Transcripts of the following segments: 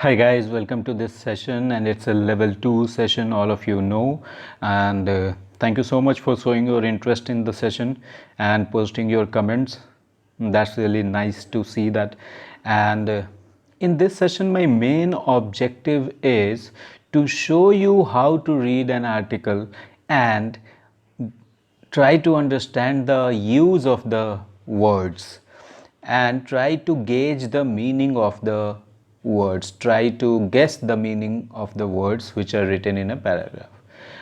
Hi guys, welcome to this session, and it's a level 2 session, all of you know. And thank you so much for showing your interest in the session and posting your comments. That's really nice to see that. And in this session, my main objective is to show you how to read an article and try to understand the use of the words and try to gauge the meaning of the words, try to guess the meaning of the words which are written in a paragraph.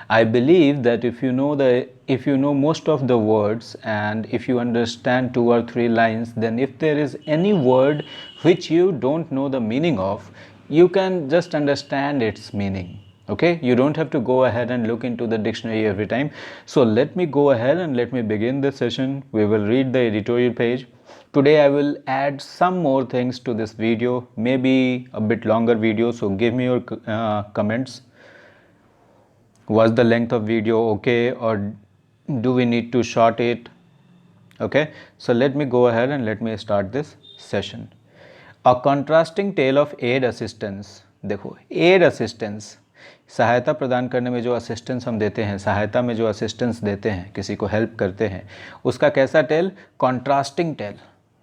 I believe that if you know most of the words and if you understand 2 or 3 lines, then if there is any word which you don't know the meaning of, you can just understand its meaning. Okay, you don't have to go ahead and look into the dictionary every time. So let me go ahead and let me begin the session. We will read the editorial page. Today I will add some more things to this video, maybe a bit longer video, so give me your comments. Was the length of video okay, or do we need to short it? Okay, so let me go ahead and let me start this session. A contrasting tale of aid assistance. देखो, add assistance, सहायता प्रदान करने में जो assistance हम देते हैं, सहायता में जो असिस्टेंस देते हैं, किसी को हेल्प करते हैं, उसका कैसा टेल? Contrasting tell.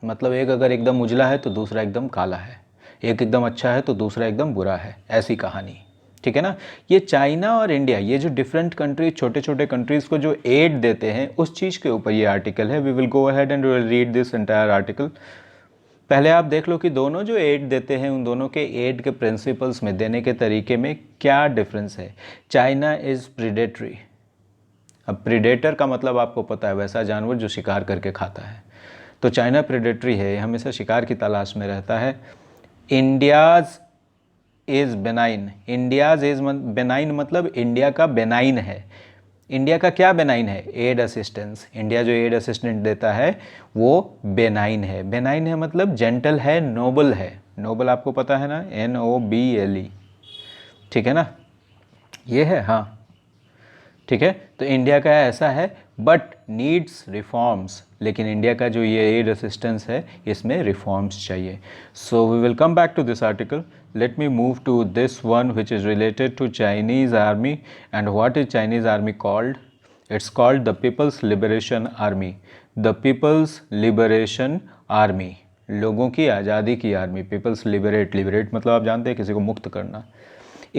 मतलब एक अगर एकदम उजला है तो दूसरा एकदम काला है, एक एकदम अच्छा है तो दूसरा एकदम बुरा है, ऐसी कहानी। ठीक है ना। ये चाइना और इंडिया, ये जो डिफरेंट कंट्रीज, छोटे छोटे कंट्रीज़ को जो एड देते हैं, उस चीज़ के ऊपर ये आर्टिकल है। We will go ahead and will read this entire article. पहले आप देख लो कि दोनों जो एड देते हैं, उन दोनों के एड के प्रिंसिपल्स में, देने के तरीके में क्या डिफरेंस है। China is predatory. अब प्रीडेटर का मतलब आपको पता है, वैसा जानवर जो शिकार करके खाता है। तो चाइना प्रीडेटरी है, हमेशा शिकार की तलाश में रहता है। India's is benign. India's is benign मतलब इंडिया का बेनाइन है। इंडिया का क्या बेनाइन है? Aid assistance. इंडिया जो एड असिस्टेंट देता है वो बेनाइन है। बेनाइन है मतलब जेंटल है, नोबल है। नोबल आपको पता है ना, NOBLE। ठीक है ना, ये है, हाँ ठीक है। तो इंडिया का ऐसा है, बट नीड्स रिफॉर्म्स। लेकिन इंडिया का जो ये एड असिस्टेंस है, इसमें रिफॉर्म्स चाहिए। So we will come back to this article. Let me move to this one, which is related to Chinese army. And what is Chinese army called? It's called the People's Liberation Army. The People's Liberation Army, लोगों की आज़ादी की army. People's liberate मतलब आप जानते हैं किसी को मुक्त करना।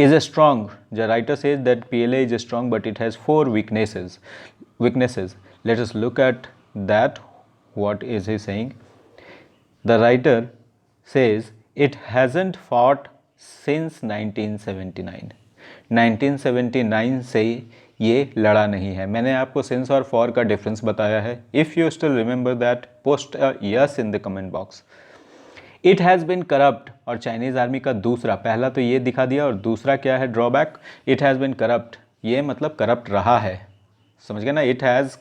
Is a strong. The writer says that PLA is strong, but it has 4 weaknesses. Let us look at that. What is he saying? The writer says it hasn't fought since 1979. 1979 से ये लड़ा नहीं है। मैंने आपको सिंस और for का difference बताया है। If you still remember that, post a yes in the comment box. It has been corrupt, और चाइनीज़ आर्मी का दूसरा, पहला तो ये दिखा दिया, और दूसरा क्या है drawback? It has been corrupt, ये मतलब करप्ट रहा है। समझ गए ना, इट हैज़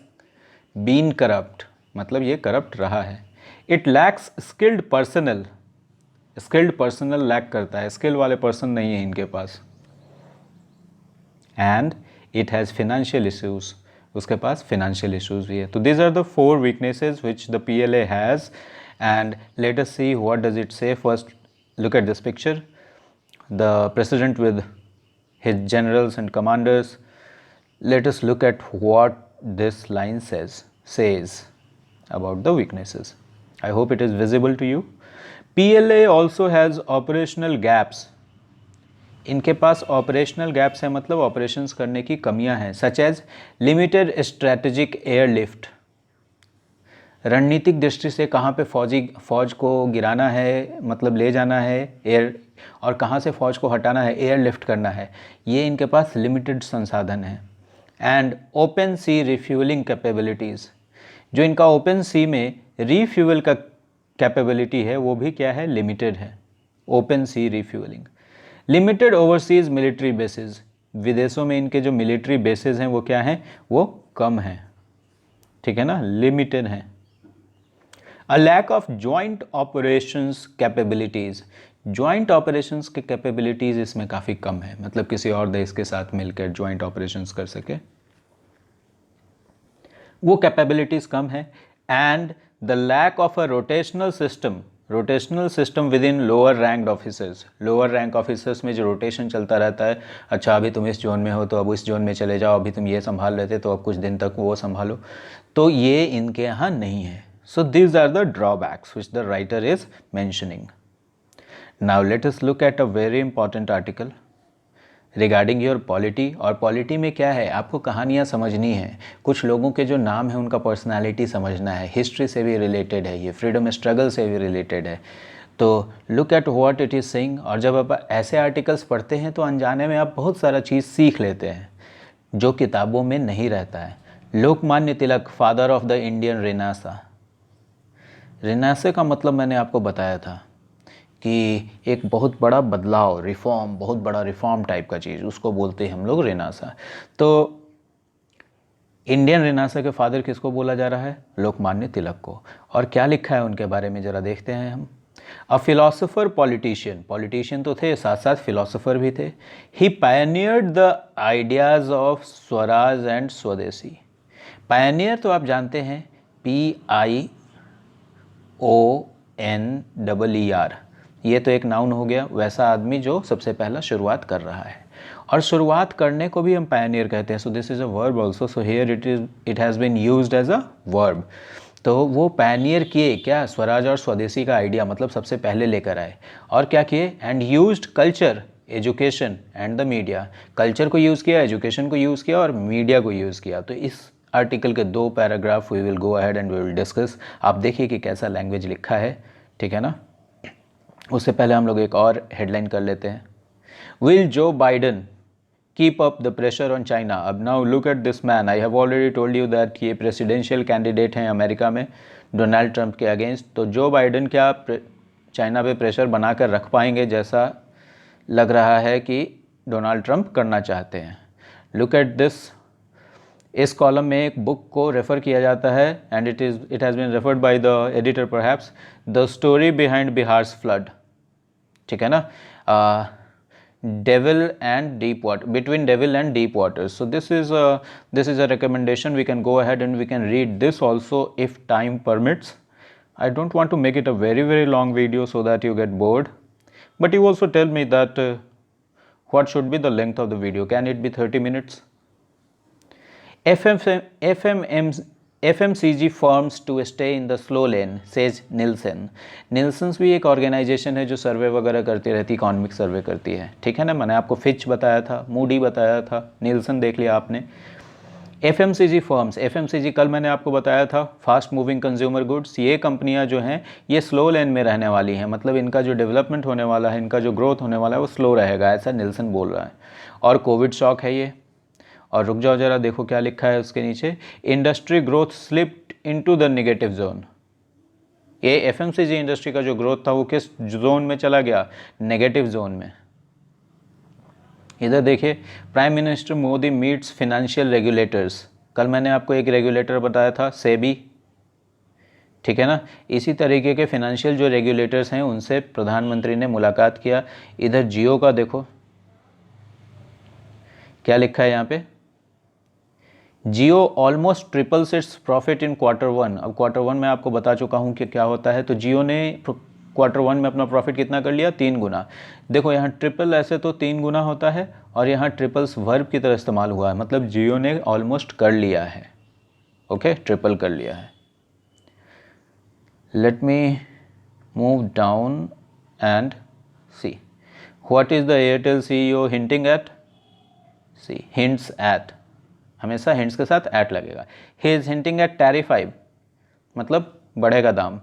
बीन करप्ट मतलब ये करप्ट रहा है। It lacks skilled personnel. Skilled personnel lack करता है, स्किल वाले पर्सन नहीं है इनके पास। And it has financial issues, उसके पास फिनेंशियल इश्यूज भी है। तो this are the 4 weaknesses which the PLA has, and let us see what does it say. First look at this picture, the president with his generals and commanders. Let us look at what this line says about the weaknesses. I hope it is visible to you. PLA also has operational gaps. इनके पास operational gaps है, मतलब operations करने की कमियां हैं, such as limited strategic airlift. रणनीतिक दृष्टि से कहाँ पे फौज को गिराना है, मतलब ले जाना है एयर, और कहाँ से फौज को हटाना है, एयरलिफ्ट करना है, ये इनके पास लिमिटेड संसाधन है। And open sea refuelling capabilities, जो इनका ओपन सी में रीफ्यूल का कैपेबिलिटी है वो भी क्या है? लिमिटेड है। Open sea refuelling. Limited overseas military bases, विदेशों में इनके जो मिलिट्री बेसिस हैं वो क्या हैं? वो कम हैं। ठीक है ना, लिमिटेड हैं। A lack of joint operations capabilities, joint operations के कैपेबिलिटीज़ इसमें काफ़ी कम है, मतलब किसी और देश के साथ मिलकर जॉइंट ऑपरेशंस कर सके, वो कैपेबिलिटीज़ कम है। And the lack of a rotational system, rotational system within lower ranked officers, lower rank officers में जो रोटेशन चलता रहता है, अच्छा अभी तुम इस जोन में हो तो अब इस जोन में चले जाओ, अभी तुम ये संभाल रहे थे तो अब कुछ दिन तक वो संभालो, तो ये इनके यहाँ नहीं है. So these are the drawbacks which the writer is mentioning. Now let us look at a very important article regarding your polity. और पॉलिटी में क्या है, आपको कहानियाँ समझनी है, कुछ लोगों के जो नाम है उनका पर्सनालिटी समझना है, हिस्ट्री से भी रिलेटेड है, ये फ्रीडम स्ट्रगल से भी रिलेटेड है. तो look at what it is saying. और जब आप ऐसे आर्टिकल्स पढ़ते हैं तो अनजाने में आप बहुत सारा चीज़ सीख लेते हैं जो किताबों में नहीं रहता है. Lokmanya Tilak, father of the Indian renaissance. Renaissance का मतलब मैंने आपको बताया था कि एक बहुत बड़ा बदलाव, रिफॉर्म, बहुत बड़ा रिफॉर्म टाइप का चीज़, उसको बोलते हैं हम लोग रेनेसां. तो इंडियन रेनेसां के फादर किसको बोला जा रहा है, लोकमान्य तिलक को. और क्या लिखा है उनके बारे में ज़रा देखते हैं हम. अ फिलोसोफर पॉलिटिशियन, पॉलिटिशियन तो थे, साथ साथ फिलोसोफर भी थे. He pioneered the ideas of swaraj and swadeshi. Pioneer तो आप जानते हैं, PIONER, ये तो एक नाउन हो गया, वैसा आदमी जो सबसे पहला शुरुआत कर रहा है. और शुरुआत करने को भी हम पायनियर कहते हैं. So this is a verb also, so here it has been used as a verb. तो वो पायनियर किए क्या, स्वराज और स्वदेशी का आइडिया, मतलब सबसे पहले लेकर आए. और क्या किए, and used culture, education and the media. Culture को यूज़ किया, एजुकेशन को यूज़ किया और मीडिया को यूज़ किया. तो इस आर्टिकल के 2 paragraph we will go ahead and we will discuss. आप देखिए कि कैसा लैंग्वेज लिखा है, ठीक है ना. उससे पहले हम लोग एक और हेडलाइन कर लेते हैं. Will Joe Biden keep up the pressure on China. अब now look at this man. I have already told you that ये प्रेसिडेंशियल कैंडिडेट हैं अमेरिका में डोनाल्ड ट्रंप के अगेंस्ट. तो जो बाइडन क्या चाइना पे प्रेशर बनाकर रख पाएंगे, जैसा लग रहा है कि डोनाल्ड ट्रंप करना चाहते हैं. Look at this. इस कॉलम में एक बुक को रेफ़र किया जाता है and it has been referred by the editor perhaps, the story behind Bihar's flood. ठीक है ना. Devil and deep water, between devil and deep waters. So this is a recommendation. We can go ahead and we can read this also if time permits. I don't want to make it a very long video so that you get bored, but you also tell me that what should be the length of the video. Can it be 30 minutes? FMCG firms to stay in the slow lane, says Nielsen. Nielsen's भी एक organisation है जो सर्वे वगैरह करती रहती, economic survey करती है, ठीक है ना. मैंने आपको फिच बताया था, मूडी बताया था, नीलसन देख लिया आपने. FMCG फर्म्स, FMCG कल मैंने आपको बताया था, फास्ट मूविंग कंज्यूमर गुड्स. ये कंपनियां जो हैं ये स्लो लेन में रहने वाली हैं, मतलब इनका जो डेवलपमेंट होने वाला है, इनका जो ग्रोथ होने वाला है वो स्लो रहेगा, ऐसा निल्सन बोल रहा है. और कोविड शॉक है ये. और रुक जाओ जरा, देखो क्या लिखा है उसके नीचे. Industry growth slipped into the negative zone. ये FMCG इंडस्ट्री का जो ग्रोथ था वो किस जोन में चला गया, नेगेटिव जोन में. इधर देखिए, prime minister Modi meets financial regulators. कल मैंने आपको एक रेगुलेटर बताया था, सेबी, ठीक है ना. इसी तरीके के फाइनेंशियल जो रेगुलेटर्स हैं उनसे प्रधानमंत्री ने मुलाकात किया. इधर जियो का देखो क्या लिखा है यहाँ पे. Jio almost triples its profit in Q1. अब Q1 में आपको बता चुका हूँ कि क्या होता है. तो जियो ने Q1 में अपना प्रॉफिट कितना कर लिया, 3 गुना. देखो यहाँ ट्रिपल ऐसे तो 3 गुना होता है और यहाँ ट्रिपल्स वर्ब की तरह इस्तेमाल हुआ है, मतलब जियो ने ऑलमोस्ट कर लिया है. ओके, ट्रिपल कर लिया है. Let me move down and see what is the Airtel CEO hinting at. See, hints at, हमेशा हिंट्स के साथ एट लगेगा. He is hinting at tariff 5, मतलब बढ़ेगा दाम,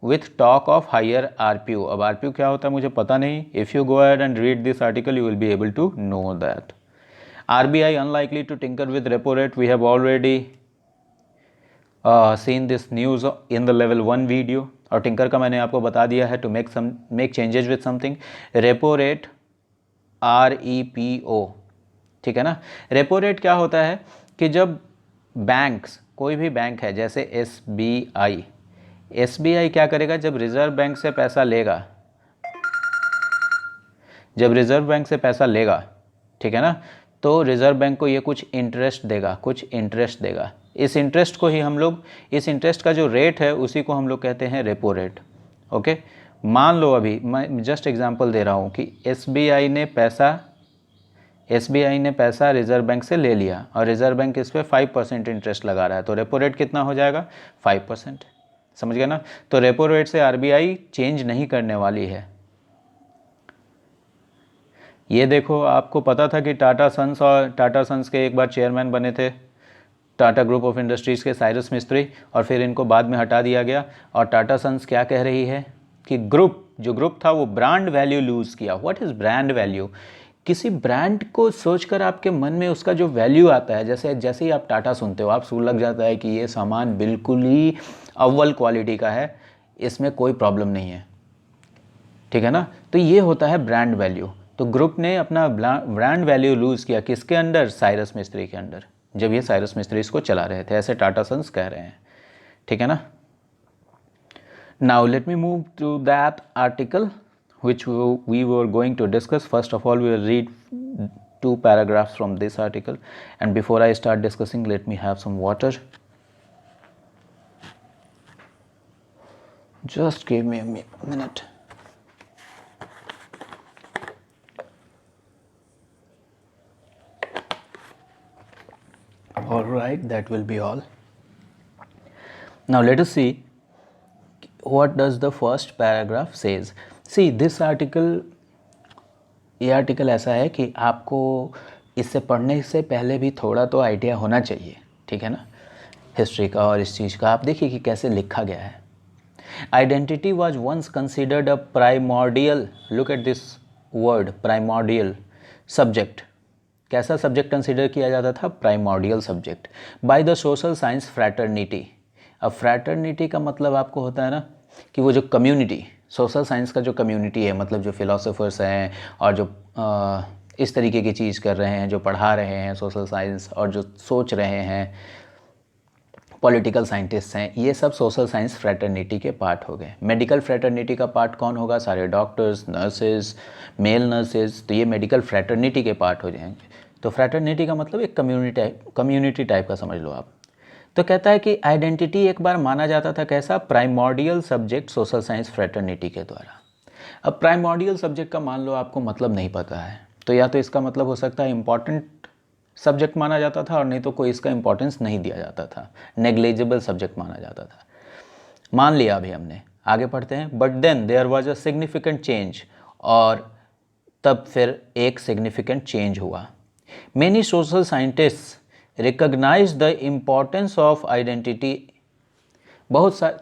with talk of higher RPU. अब RPU क्या होता है मुझे पता नहीं. If you go ahead and read this article you will be able to know that. RBI unlikely to tinker with repo rate. We have already seen this news in the level 1 video. और tinker का मैंने आपको बता दिया है, to make changes with something. Repo rate REPO, ठीक है ना. रेपो रेट क्या होता है कि जब बैंक्स, कोई भी बैंक है जैसे SBI क्या करेगा, जब रिजर्व बैंक से पैसा लेगा, जब रिजर्व बैंक से पैसा लेगा, ठीक है ना, तो रिजर्व बैंक को ये कुछ इंटरेस्ट देगा, कुछ इंटरेस्ट देगा. इस इंटरेस्ट को ही हम लोग, इस इंटरेस्ट का जो रेट है उसी को हम लोग कहते हैं रेपो रेट. ओके, मान लो अभी मैं जस्ट एग्जांपल दे रहा हूँ कि एसबीआई ने पैसा रिजर्व बैंक से ले लिया और रिजर्व बैंक इस पर 5% इंटरेस्ट लगा रहा है, तो रेपो रेट कितना हो जाएगा 5%। समझ गए ना? तो रेपो रेट से आरबीआई चेंज नहीं करने वाली है। ये देखो, आपको पता था कि टाटा सन्स के एक बार चेयरमैन बने थे टाटा ग्रुप ऑफ इंडस्ट्रीज़ के साइरस मिस्त्री, और फिर इनको बाद में हटा दिया गया। और टाटा सन्स क्या कह रही है कि जो ग्रुप था वो ब्रांड वैल्यू लूज़ किया। What is brand value? किसी ब्रांड को सोचकर आपके मन में उसका जो वैल्यू आता है, जैसे ही आप टाटा सुनते हो, आप सूझ लग जाता है कि ये सामान बिल्कुल ही अव्वल क्वालिटी का है, इसमें कोई प्रॉब्लम नहीं है, ठीक है ना? तो ये होता है ब्रांड वैल्यू। तो ग्रुप ने अपना ब्रांड वैल्यू लूज़ किया किसके अंडर? साइरस मिस्त्री के अंडर, जब ये साइरस मिस्त्री इसको चला रहे थे, ऐसे टाटा सन्स कह रहे हैं, ठीक है ना? Now let me move to that article which we were going to discuss. First of all, we will read 2 paragraphs from this article, and before I start discussing, let me have some water. Just give me a minute. All right, that will be all. Now let us see what does the first paragraph says. See, this article, ये article ऐसा है कि आपको इससे पढ़ने से पहले भी थोड़ा तो आइडिया होना चाहिए, ठीक है ना, हिस्ट्री का और इस चीज़ का। आप देखिए कि कैसे लिखा गया है। Identity was once considered a primordial, look at this word, primordial subject. कैसा सब्जेक्ट कंसिडर किया जाता था? Primordial subject by the social science fraternity. अब फ्रैटर्निटी का मतलब आपको होता है ना कि वो जो कम्युनिटी, सोशल साइंस का जो कम्युनिटी है, मतलब जो फिलोसोफर्स हैं और जो इस तरीके की चीज़ कर रहे हैं, जो पढ़ा रहे हैं सोशल साइंस और जो सोच रहे हैं, पॉलिटिकल साइंटिस्ट हैं, ये सब सोशल साइंस फ्रैटर्निटी के पार्ट हो गए। मेडिकल फ्रैटर्निटी का पार्ट कौन होगा? सारे डॉक्टर्स, नर्सेज, मेल नर्सेज, तो ये मेडिकल फ्रैटर्निटी के पार्ट हो जाएंगे। तो फ्रैटर्निटी का मतलब एक कम्युनिटी टाइप का समझ लो आप। तो कहता है कि आइडेंटिटी एक बार माना जाता था कैसा? प्राइमॉर्डियल सब्जेक्ट सोशल साइंस फ्रैटर्निटी के द्वारा। अब प्राइमॉर्डियल सब्जेक्ट का मान लो आपको मतलब नहीं पता है, तो या तो इसका मतलब हो सकता है इम्पॉर्टेंट सब्जेक्ट माना जाता था, और नहीं तो कोई इसका इंपॉर्टेंस नहीं दिया जाता था, नेग्लिजिबल सब्जेक्ट माना जाता था। मान लिया अभी हमने, आगे पढ़ते हैं। But then there was a significant change, और तब फिर एक सिग्निफिकेंट चेंज हुआ। Many social scientist recognise the importance of identity.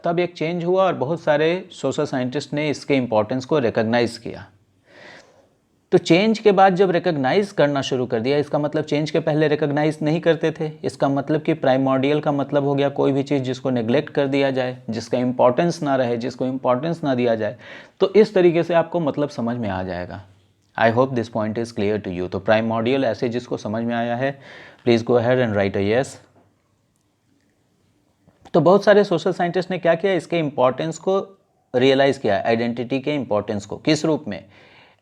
तब एक चेंज हुआ और बहुत सारे सोशल साइंटिस्ट ने इसके इम्पोर्टेंस को रिकॉग्नाइज किया। तो चेंज के बाद जब रिकॉग्नाइज करना शुरू कर दिया, इसका मतलब चेंज के पहले रिकॉग्नाइज नहीं करते थे। इसका मतलब कि प्राइमॉर्डियल का मतलब हो गया कोई भी चीज़ जिसको नेग्लेक्ट कर दिया जाए, जिसका इंपॉर्टेंस ना रहे, जिसको इंपॉर्टेंस ना दिया जाए। तो इस तरीके से आपको मतलब समझ में आ जाएगा। I hope this point is clear to you. तो प्राइमॉर्डियल ऐसे जिसको समझ में आया है, please go ahead and write a yes. तो बहुत सारे सोशल साइंटिस्ट ने क्या किया? इसके इंपॉर्टेंस को रियलाइज़ किया, आइडेंटिटी के इंपॉर्टेंस को। किस रूप में?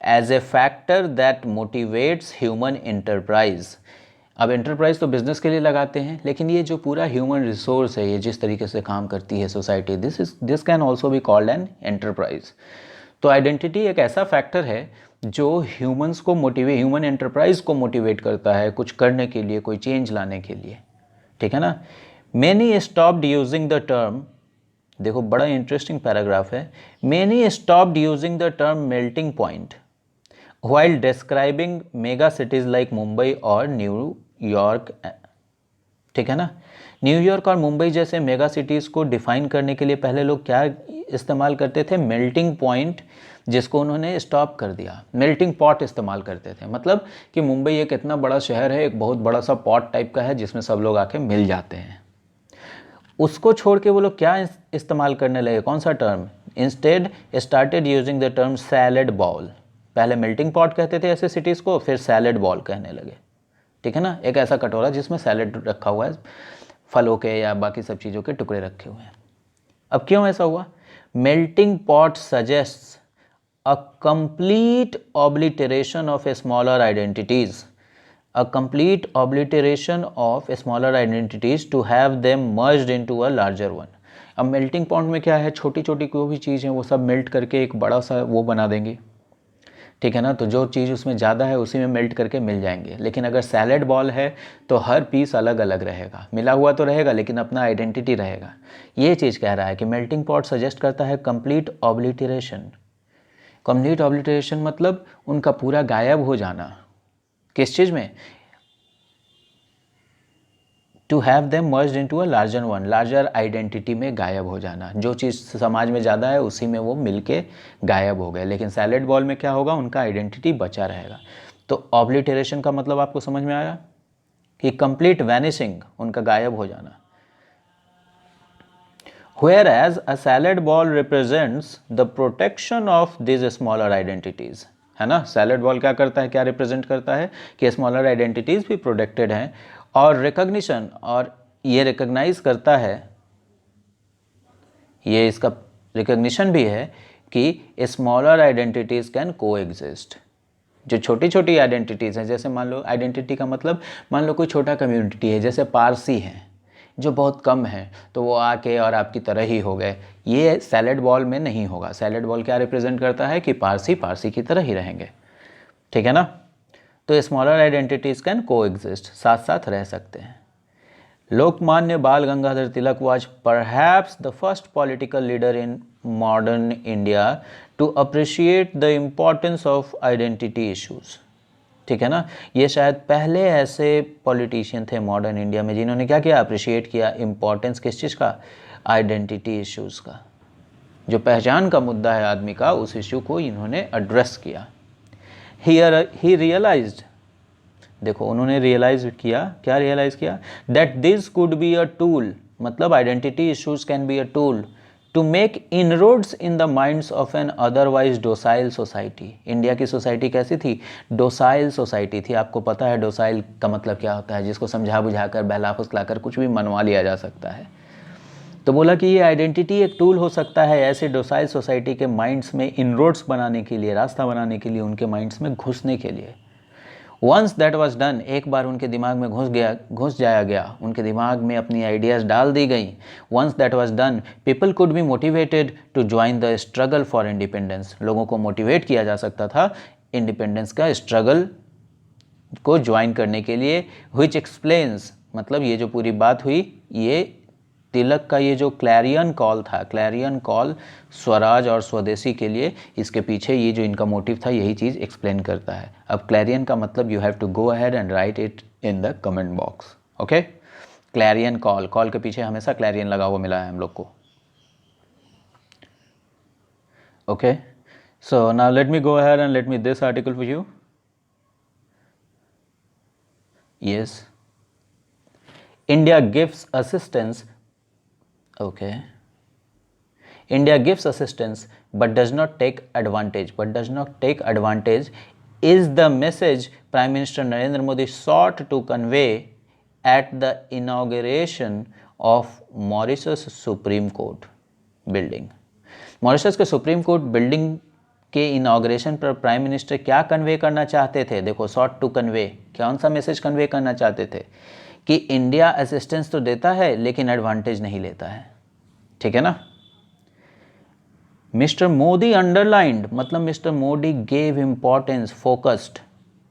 As a factor that motivates human enterprise. अब एंटरप्राइज तो बिजनेस के लिए लगाते हैं, लेकिन ये जो पूरा ह्यूमन रिसोर्स है, ये जिस तरीके से काम करती है society, this can also be called an enterprise. तो आइडेंटिटी एक ऐसा फैक्टर है जो ह्यूमन एंटरप्राइज को मोटिवेट करता है कुछ करने के लिए, कोई चेंज लाने के लिए, ठीक है ना। Many stopped using the term, देखो बड़ा इंटरेस्टिंग पैराग्राफ है। Many stopped using the term melting point while describing mega cities like Mumbai और न्यूयॉर्क, ठीक है ना। न्यूयॉर्क और मुंबई जैसे मेगा सिटीज़ को डिफाइन करने के लिए पहले लोग क्या इस्तेमाल करते थे? मेल्टिंग पॉइंट, जिसको उन्होंने स्टॉप कर दिया। मेल्टिंग पॉट इस्तेमाल करते थे, मतलब कि मुंबई एक इतना बड़ा शहर है, एक बहुत बड़ा सा पॉट टाइप का है जिसमें सब लोग आके मिल जाते हैं। उसको छोड़ के वो लोग क्या इस्तेमाल करने लगे? कौन सा term? Instead started using the term salad ball. पहले मेल्टिंग पॉट कहते थे ऐसे सिटीज़ को, फिर सैलड बॉल कहने लगे, ठीक है ना। एक ऐसा कटोरा जिसमें सैलड रखा हुआ है, फलों के या बाकी सब चीज़ों के टुकड़े रखे हुए हैं। अब क्यों ऐसा हुआ? Melting pot suggests a complete obliteration of smaller identities, a complete obliteration of smaller identities to have them merged into a larger one. अब मेल्टिंग पॉइंट में क्या है, छोटी छोटी कोई भी चीज़ है वो सब मेल्ट करके एक बड़ा सा वो बना देंगे, ठीक है ना। तो जो चीज़ उसमें ज़्यादा है उसी में मेल्ट करके मिल जाएंगे। लेकिन अगर सैलेड बॉल है तो हर पीस अलग अलग रहेगा, मिला हुआ तो रहेगा लेकिन अपना आइडेंटिटी रहेगा। ये चीज़ कह रहा है कि मेल्टिंग पॉट सजेस्ट करता है कंप्लीट ऑब्लिटरेशन। कंप्लीट ऑब्लिटरेशन मतलब उनका पूरा गायब हो जाना। किस चीज़ में? To have them merged into a larger one, larger identity में गायब हो जाना। जो चीज़ समाज में ज़्यादा है उसी में वो मिलके गायब हो गए। लेकिन सैलेड बॉल में क्या होगा, उनका आइडेंटिटी बचा रहेगा। तो ऑब्लिटरेशन का मतलब आपको समझ में आया कि कंप्लीट वैनिशिंग, उनका गायब हो जाना। Whereas a salad ball represents the protection of these smaller identities, है ना। सैलेड बॉल क्या करता है, क्या रिप्रेजेंट करता है कि स्मॉलर आइडेंटिटीज भी प्रोटेक्टेड हैं, और रिकॉग्निशन, और ये रिकॉग्नाइज करता है, ये इसका रिकॉग्निशन भी है कि स्मॉलर आइडेंटिटीज कैन को एग्जिस्ट। जो छोटी छोटी आइडेंटिटीज़ हैं, जैसे मान लो, आइडेंटिटी का मतलब मान लो कोई छोटा कम्युनिटी है, जैसे पारसी हैं जो बहुत कम है, तो वो आके और आपकी तरह ही हो गए। ये सैलेड बॉल में नहीं होगा। सैलेड बॉल क्या रिप्रेजेंट करता है कि पारसी पारसी की तरह ही रहेंगे, ठीक है ना। तो स्मॉलर आइडेंटिटीज़ कैन को एग्जिस्ट, साथ साथ रह सकते हैं। लोकमान्य बाल Gangadhar Tilak was perhaps the first political leader in modern India to appreciate the importance of identity issues, ठीक है ना। ये शायद पहले ऐसे पॉलिटिशियन थे मॉडर्न इंडिया में जिन्होंने क्या किया, अप्रिशिएट किया इम्पोर्टेंस किस चीज़ का, आइडेंटिटी इश्यूज़ का। जो पहचान का मुद्दा है आदमी का, उस इश्यू को इन्होंने एड्रेस किया। ही रियलाइज्ड, देखो उन्होंने रियलाइज किया, क्या रियलाइज किया, that this could be a tool, मतलब identity issues can be a tool to make inroads in the minds of an otherwise docile society. India की सोसाइटी कैसी थी, डोसाइल सोसाइटी थी। आपको पता है डोसाइल का मतलब क्या होता है, जिसको समझा बुझाकर बहला फुसलाकर कुछ भी मनवा लिया जा सकता है। तो बोला कि ये आइडेंटिटी एक टूल हो सकता है ऐसे डोसाइल सोसाइटी के माइंड्स में इनरोड्स बनाने के लिए, रास्ता बनाने के लिए, उनके माइंड्स में घुसने के लिए। वंस दैट वॉज डन, एक बार उनके दिमाग में घुस जाया गया, उनके दिमाग में अपनी आइडियाज़ डाल दी गई। Once that was done, people could be motivated to join the struggle for independence. लोगों को मोटिवेट किया जा सकता था इंडिपेंडेंस का स्ट्रगल को ज्वाइन करने के लिए। विच एक्सप्लेन्स, मतलब ये जो पूरी बात हुई, ये तिलक का ये जो क्लैरियन कॉल था, क्लैरियन कॉल स्वराज और स्वदेशी के लिए, इसके पीछे ये जो इनका मोटिव था यही चीज़ एक्सप्लेन करता है। अब क्लैरियन का मतलब you have to go ahead and write it in the comment box, okay. Clarion call, call के पीछे हमेशा क्लैरियन लगा हुआ मिला है हम लोग को, okay. So now let me go ahead and let me this article for you. Yes, India gives assistance, okay, India gives assistance but does not take advantage, is the message Prime Minister Narendra Modi sought to convey at the inauguration of Mauritius Supreme Court building। Mauritius के supreme court building के inauguration पर prime minister क्या convey करना चाहते थे, देखो, sought to convey, कौन सा मैसेज कन्वे करना चाहते थे कि इंडिया असिस्टेंस तो देता है लेकिन एडवांटेज नहीं लेता है, ठीक है ना। मिस्टर मोदी अंडरलाइंड, मतलब mister Modi gave importance, focused,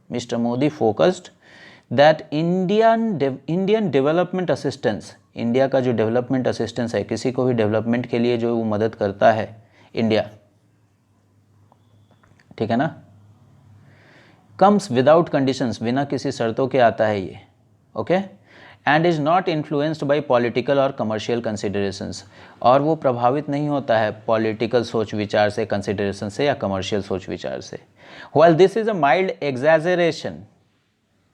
mister Modi focused that Indian development assistance, India का जो डेवलपमेंट असिस्टेंस है, किसी को भी डेवलपमेंट के लिए जो वो मदद करता है इंडिया, ठीक है ना, कम्स विदाउट कंडीशंस, बिना किसी शर्तों के आता है ये, okay, and is not influenced by political और कमर्शियल कंसिडरेशंस, और वो प्रभावित नहीं होता है पॉलिटिकल सोच विचार से, कंसिडरेशन से, या कमर्शियल सोच विचार से। While this is a mild exaggeration,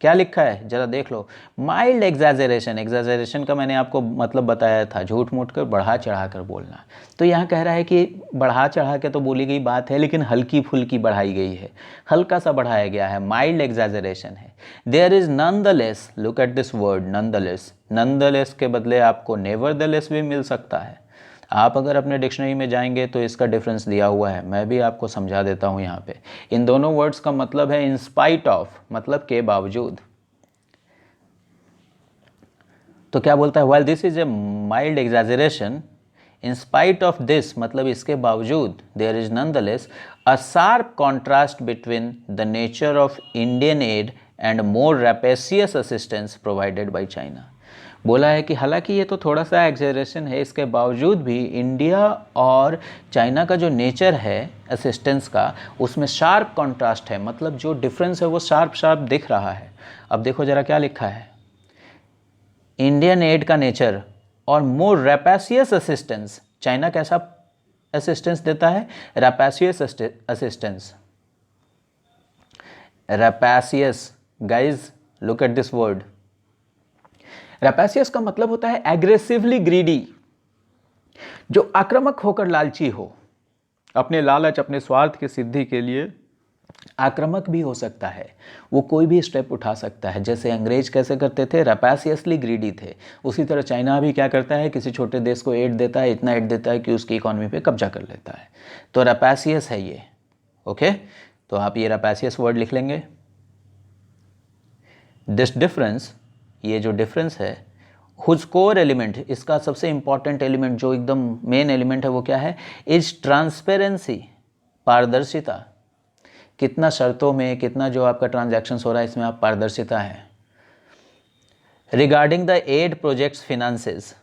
क्या लिखा है जरा देख लो, माइल्ड एग्जैजरेशन। एग्जैजरेशन का मैंने आपको मतलब बताया था, झूठ मूठ कर बढ़ा चढ़ा कर बोलना। तो यहाँ कह रहा है कि बढ़ा चढ़ा के तो बोली गई बात है लेकिन हल्की फुल्की बढ़ाई गई है, हल्का सा बढ़ाया गया है, माइल्ड एग्जैजरेशन है। There is none the less, look at this word none the less, none the less के बदले आपको नेवर द लेस भी मिल सकता है। आप अगर अपने डिक्शनरी में जाएंगे तो इसका डिफरेंस दिया हुआ है, मैं भी आपको समझा देता हूँ यहाँ पे। इन दोनों वर्ड्स का मतलब है इन स्पाइट ऑफ, मतलब के बावजूद। तो क्या बोलता है, while this is a mild exaggeration, in spite of this मतलब इसके बावजूद there is nonetheless a sharp contrast between the nature of Indian aid and more rapacious assistance provided by China. बोला है कि हालांकि ये तो थोड़ा सा एग्जेजरेशन है, इसके बावजूद भी इंडिया और चाइना का जो नेचर है असिस्टेंस का उसमें शार्प कॉन्ट्रास्ट है, मतलब जो डिफरेंस है वो शार्प शार्प दिख रहा है। अब देखो जरा क्या लिखा है, इंडियन एड का नेचर और मोर रैपेशियस असिस्टेंस। चाइना कैसा असिस्टेंस देता है? Rapacious assistance. Rapacious, guys look at this word. Rapacious का मतलब होता है एग्रेसिवली ग्रीडी, जो आक्रामक होकर लालची हो, अपने लालच अपने स्वार्थ की सिद्धि के लिए आक्रामक भी हो सकता है, वो कोई भी स्टेप उठा सकता है। जैसे अंग्रेज कैसे करते थे, रैपेशियसली ग्रीडी थे, उसी तरह चाइना भी क्या करता है, किसी छोटे देश को एड देता है, इतना एड देता है कि उसकी इकोनॉमी पे कब्जा कर लेता है। तो रैपेशियस है ये। ओके, तो आप ये रैपेशियस वर्ड लिख लेंगे। दिस डिफरेंस, ये जो डिफरेंस है, हुज कोर एलिमेंट, इसका सबसे इंपॉर्टेंट एलिमेंट जो एकदम मेन एलिमेंट है वो क्या है? इज ट्रांसपेरेंसी, पारदर्शिता। कितना शर्तों में, कितना जो आपका ट्रांजैक्शंस हो रहा है इसमें आप पारदर्शिता है। रिगार्डिंग द एड प्रोजेक्ट्स फिनांसेस,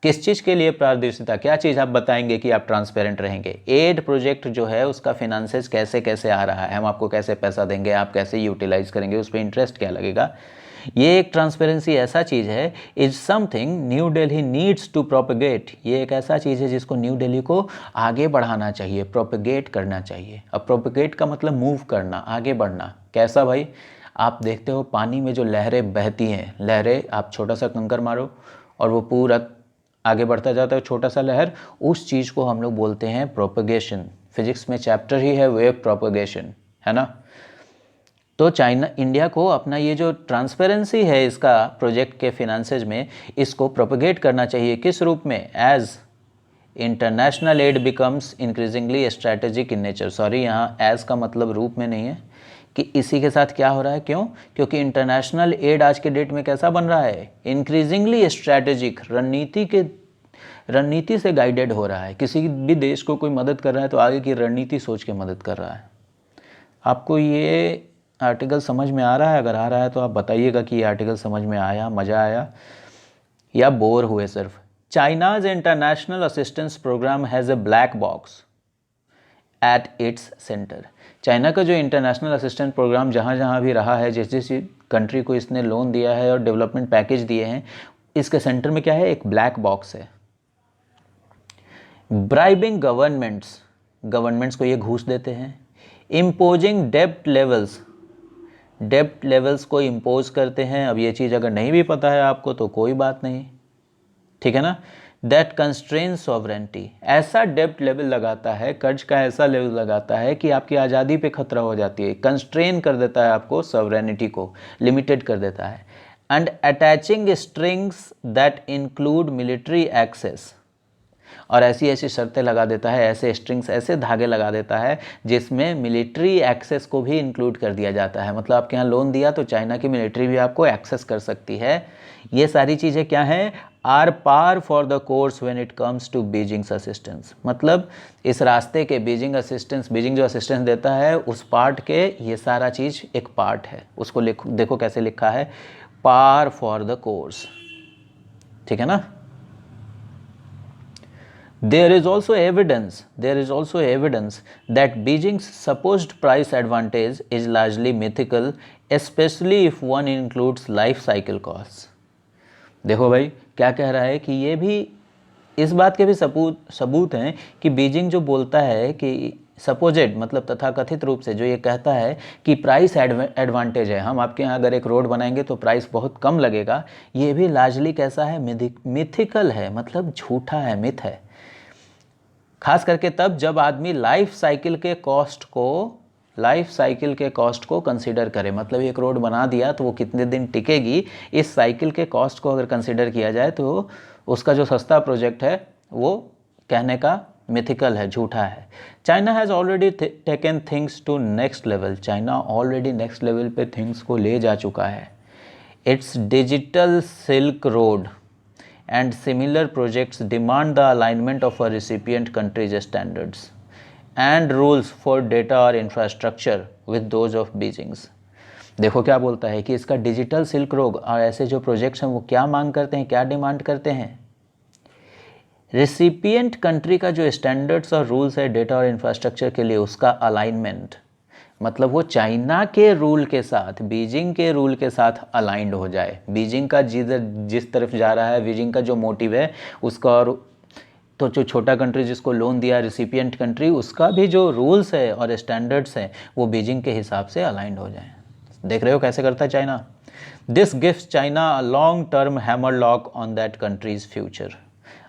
किस चीज़ के लिए पारदर्शिता, क्या चीज़ आप बताएंगे कि आप ट्रांसपेरेंट रहेंगे? एड प्रोजेक्ट जो है उसका फिनांसेस कैसे कैसे आ रहा है, हम आपको कैसे पैसा देंगे, आप कैसे यूटिलाइज करेंगे, उस पर इंटरेस्ट क्या लगेगा। ये एक ट्रांसपेरेंसी ऐसा चीज़ है, is something New Delhi needs to propagate. ये एक ऐसा चीज़ है जिसको न्यू दिल्ली को आगे बढ़ाना चाहिए, प्रोपेगेट करना चाहिए। अब प्रोपेगेट का मतलब मूव करना, आगे बढ़ना। कैसा भाई? आप देखते हो पानी में जो लहरें बहती हैं, लहरें, आप छोटा सा कंकर मारो और वो पूरा आगे बढ़ता जाता है, छोटा सा लहर, उस चीज़ को हम लोग बोलते हैं प्रोपेगेशन। फिजिक्स में चैप्टर ही है वेव प्रोपेगेशन, है ना। तो चाइना, इंडिया को अपना ये जो ट्रांसपेरेंसी है इसका प्रोजेक्ट के फिनांसेज में, इसको प्रोपेगेट करना चाहिए। किस रूप में? As international aid becomes increasingly strategic in nature. Sorry, यहाँ एज का मतलब रूप में नहीं है, कि इसी के साथ क्या हो रहा है। क्यों? क्योंकि इंटरनेशनल एड आज के डेट में कैसा बन रहा है? इंक्रीजिंगली स्ट्रैटेजिक, रणनीति से गाइडेड हो रहा है। किसी भी देश को कोई मदद कर रहा है तो आगे की रणनीति सोच के मदद कर रहा है। आपको ये आर्टिकल समझ में आ रहा है? अगर आ रहा है तो आप बताइएगा कि ये आर्टिकल समझ में आया, मज़ा आया या बोर हुए सिर्फ। China's international assistance programme has a black box at its centre. China का जो इंटरनेशनल असिस्टेंट प्रोग्राम जहाँ जहाँ भी रहा है, जिस जिस कंट्री को इसने लोन दिया है और डेवलपमेंट पैकेज दिए हैं, इसके सेंटर में क्या है? एक ब्लैक बॉक्स है। ब्राइबिंग गवर्नमेंट्स को ये घूस देते हैं। इम्पोजिंग डेब्ट लेवल्स को इम्पोज करते हैं। अब ये चीज़ अगर नहीं भी पता है आपको तो कोई बात नहीं, ठीक है ना। दैट कंस्ट्रेन सॉवरेंटी, ऐसा डेब्ट लेवल लगाता है, कर्ज का ऐसा लेवल लगाता है कि आपकी आज़ादी पे खतरा हो जाती है। कंस्ट्रेन कर देता है आपको, सॉवरेनिटी को लिमिटेड कर देता है। And attaching strings that include military access, और ऐसी ऐसी शर्तें लगा देता है, ऐसे स्ट्रिंग्स, ऐसे धागे लगा देता है जिसमें मिलिट्री एक्सेस को भी इंक्लूड कर दिया जाता है। मतलब आपके यहाँ लोन दिया तो चाइना की मिलिट्री भी आपको एक्सेस कर सकती है। ये सारी चीज़ें क्या हैं? Are par for the course when it comes to Beijing's assistance. मतलब इस रास्ते के बीजिंग जो असिस्टेंस देता है उस पार्ट के ये सारा चीज़ एक पार्ट है। उसको देखो कैसे लिखा है, पार फॉर द कोर्स, ठीक है ना। There is also evidence that Beijing's supposed price advantage is largely mythical, especially if one includes life cycle costs. देखो भाई क्या कह रहा है कि ये भी, इस बात के भी सबूत हैं कि बीजिंग जो बोलता है कि सपोजेड, मतलब तथाकथित रूप से जो ये कहता है कि प्राइस एडवांटेज है, हम आपके यहाँ अगर एक रोड बनाएंगे तो प्राइस बहुत कम लगेगा, ये भी लार्जली कैसा है? मिथिकल है, मतलब झूठा है, मिथ है। खास करके तब जब आदमी लाइफ साइकिल के कॉस्ट को कंसीडर करे। मतलब एक रोड बना दिया तो वो कितने दिन टिकेगी, इस साइकिल के कॉस्ट को अगर कंसीडर किया जाए तो उसका जो सस्ता प्रोजेक्ट है वो कहने का मिथिकल है, झूठा है। China has already taken things to next level. China already next level पे थिंग्स को ले जा चुका है। It's digital silk road and similar projects demand the alignment of a recipient country's standards and rules for data or infrastructure with those of Beijing's। देखो क्या बोलता है कि इसका डिजिटल सिल्क रोड और ऐसे जो प्रोजेक्ट्स हैं वो क्या मांग करते हैं, क्या डिमांड करते हैं, रेसिपिएंट कंट्री का जो स्टैंडर्ड्स और रूल्स है डेटा और इंफ्रास्ट्रक्चर के लिए उसका अलाइनमेंट, मतलब वो चाइना के रूल के साथ, बीजिंग के रूल के साथ अलाइंड हो जाए। बीजिंग का जिस तरफ जा रहा है, बीजिंग का जो मोटिव है उसका, और तो जो छोटा कंट्री जिसको लोन दिया रेसिपिएंट कंट्री, उसका भी जो रूल्स है और स्टैंडर्ड्स हैं वो बीजिंग के हिसाब से अलाइंड हो जाए। देख रहे हो कैसे करता है China. This gives China a long term hammer lock on that countries future.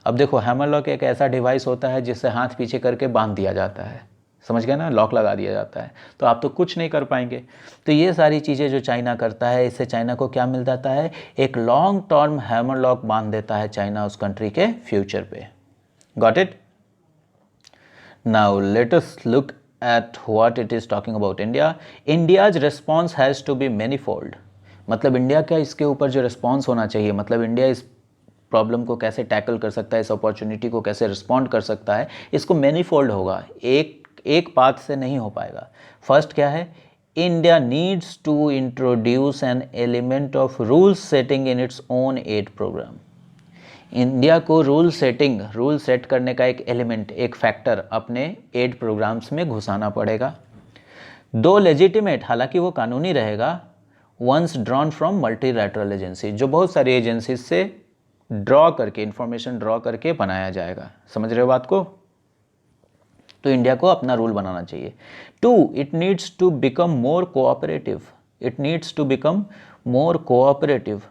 अब देखो हैमर लॉक एक ऐसा डिवाइस होता है जिससे हाथ पीछे करके बांध दिया जाता है, समझ गए ना, लॉक लगा दिया जाता है, तो आप तो कुछ नहीं कर पाएंगे। तो ये सारी चीज़ें जो चाइना करता है, इससे चाइना को क्या मिल जाता है, एक लॉन्ग टर्म हैमर लॉक बांध देता है चाइना उस कंट्री के फ्यूचर पे। Got it. Now let us look at what it is talking about India. India's response has to be manifold, मतलब इंडिया का इसके ऊपर जो रिस्पॉन्स होना चाहिए, मतलब इंडिया इस प्रॉब्लम को कैसे टैकल कर सकता है, इस अपॉर्चुनिटी को कैसे रिस्पॉन्ड कर सकता है, इसको मैनीफोल्ड होगा, एक पाथ से नहीं हो पाएगा। फर्स्ट क्या है, India needs to introduce an element of rule setting in its own aid programme. India को रूल सेट करने का एक एलिमेंट, एक फैक्टर अपने एड प्रोग्राम्स में घुसाना पड़ेगा। दो लेजिटिमेट, हालांकि वो कानूनी रहेगा, once drawn from multilateral agency, जो बहुत सारी एजेंसी से ड्रॉ करके, इंफॉर्मेशन ड्रॉ करके बनाया जाएगा। समझ रहे हो बात को। तो इंडिया को अपना रूल बनाना चाहिए। 2, it needs to become more cooperative, it needs to become more cooperative,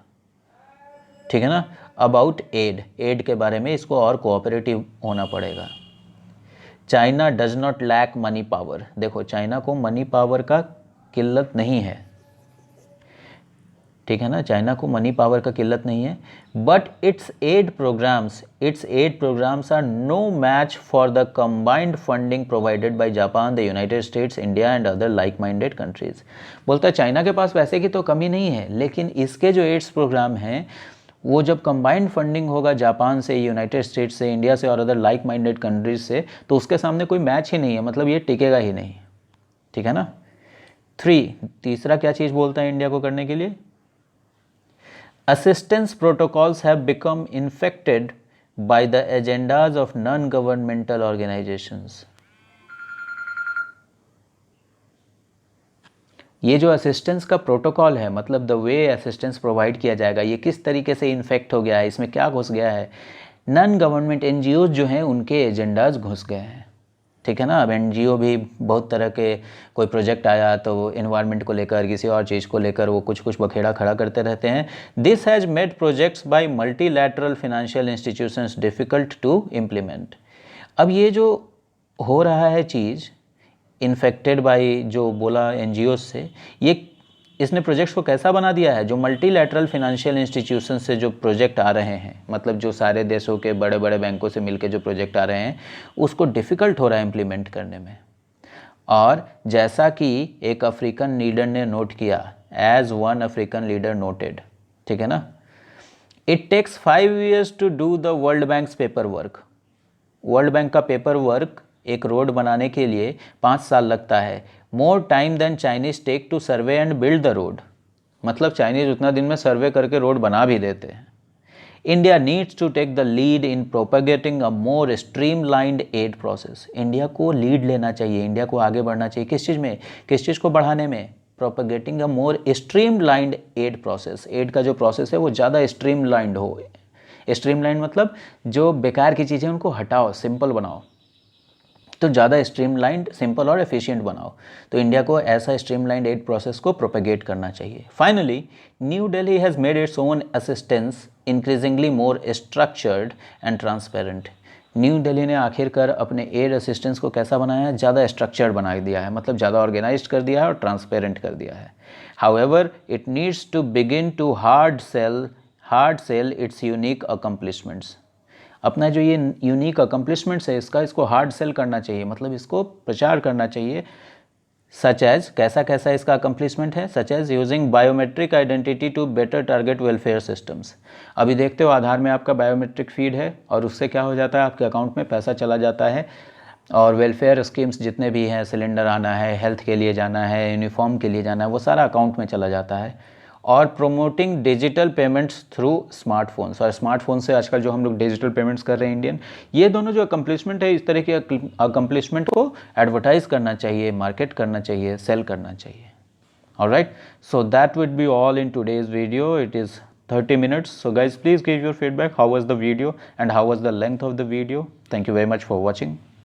ठीक है ना, अबाउट एड के बारे में इसको और कोऑपरेटिव होना पड़ेगा। China does not lack money power, देखो चाइना को मनी पावर का किल्लत नहीं है, ठीक है ना, चाइना को मनी पावर का किल्लत नहीं है, but its aid programmes are no match for the combined funding provided by Japan, the United States, India and other like minded countries. बोलता है चाइना के पास पैसे की तो कमी नहीं है, लेकिन इसके जो एड्स प्रोग्राम हैं वो जब कंबाइंड फंडिंग होगा जापान से, यूनाइटेड स्टेट्स से, इंडिया से और अदर लाइक माइंडेड कंट्रीज से, तो उसके सामने कोई मैच ही नहीं है, मतलब ये टिकेगा ही नहीं, ठीक है ना। 3, तीसरा क्या चीज़ बोलता है इंडिया को करने के लिए, assistance protocols have become infected by the agendas of non-governmental organizations। ये जो असिस्टेंस का प्रोटोकॉल है, मतलब द वे असिस्टेंस प्रोवाइड किया जाएगा, ये किस तरीके से इन्फेक्ट हो गया है, इसमें क्या घुस गया है, नॉन गवर्नमेंट एनजीओज जो हैं उनके एजेंडाज घुस गए हैं, ठीक है ना। अब एनजीओ भी बहुत तरह के, कोई प्रोजेक्ट आया तो इन्वायरमेंट को लेकर, किसी और चीज़ को लेकर वो कुछ बखेड़ा खड़ा करते रहते हैं। This has made projects by multilateral financial institutions difficult to implement. अब ये जो हो रहा है चीज़, इन्फेक्टेड बाय जो बोला एनजीओ से, ये इसने प्रोजेक्ट्स को कैसा बना दिया है, जो मल्टीलैटरल फाइनेंशियल इंस्टीट्यूशन से जो प्रोजेक्ट आ रहे हैं, मतलब जो सारे देशों के बड़े बड़े बैंकों से मिलके जो प्रोजेक्ट आ रहे हैं, उसको डिफ़िकल्ट हो रहा है इम्प्लीमेंट करने में। और जैसा कि एक अफ्रीकन लीडर ने नोट किया, as one African leader noted, ठीक है ना, it takes 5 years to do the World Bank's paper work. World Bank का पेपर वर्क एक रोड बनाने के लिए 5 साल लगता है। More time than Chinese take to survey and build the road, मतलब चाइनीज उतना दिन में सर्वे करके रोड बना भी देते हैं। India needs to take the lead in propagating a more streamlined aid process. India को लीड लेना चाहिए, इंडिया को आगे बढ़ना चाहिए, किस चीज़ में, किस चीज़ को बढ़ाने में, propagating a more streamlined aid process. Add का जो प्रोसेस है वो ज़्यादा स्ट्रीमलाइंड हो। स्ट्रीमलाइंड मतलब जो बेकार की चीज़ें उनको हटाओ, सिंपल बनाओ, तो ज़्यादा स्ट्रीमलाइंड, सिंपल और एफिशिएंट बनाओ। तो इंडिया को ऐसा स्ट्रीमलाइंड एड प्रोसेस को प्रोपेगेट करना चाहिए। Finally new Delhi has made its own assistance increasingly more structured and transparent. New Delhi ने आखिरकार अपने एड असिस्टेंस को कैसा बनाया है, ज़्यादा स्ट्रक्चर्ड बना दिया है, मतलब ज़्यादा ऑर्गेनाइज कर दिया है और ट्रांसपेरेंट कर दिया है। However it needs to begin to hard sell its unique accomplishments. अपना जो ये यूनिक अकम्पलिशमेंट्स है इसको हार्ड सेल करना चाहिए, मतलब इसको प्रचार करना चाहिए सच एज कैसा कैसा इसका अकम्पलिशमेंट है, such as using biometric identity to better target welfare systems. अभी देखते हो आधार में आपका बायोमेट्रिक फीड है और उससे क्या हो जाता है, आपके अकाउंट में पैसा चला जाता है और वेलफेयर स्कीम्स जितने भी हैं, सिलेंडर आना है, हेल्थ के लिए जाना है, यूनिफॉर्म के लिए जाना है, वो सारा अकाउंट में चला जाता है। और promoting digital payments through smartphones, और स्मार्टफोन से आजकल जो हम लोग डिजिटल पेमेंट्स कर रहे हैं इंडियन, ये दोनों जो अकम्पलिशमेंट है, इस तरह के अकम्पलिशमेंट को एडवर्टाइज करना चाहिए, मार्केट करना चाहिए, सेल करना चाहिए। Alright, so that would be all in today's video. It is 30 minutes. So guys, please give your feedback. How was the video and how was the length of the video? Thank you very much for watching.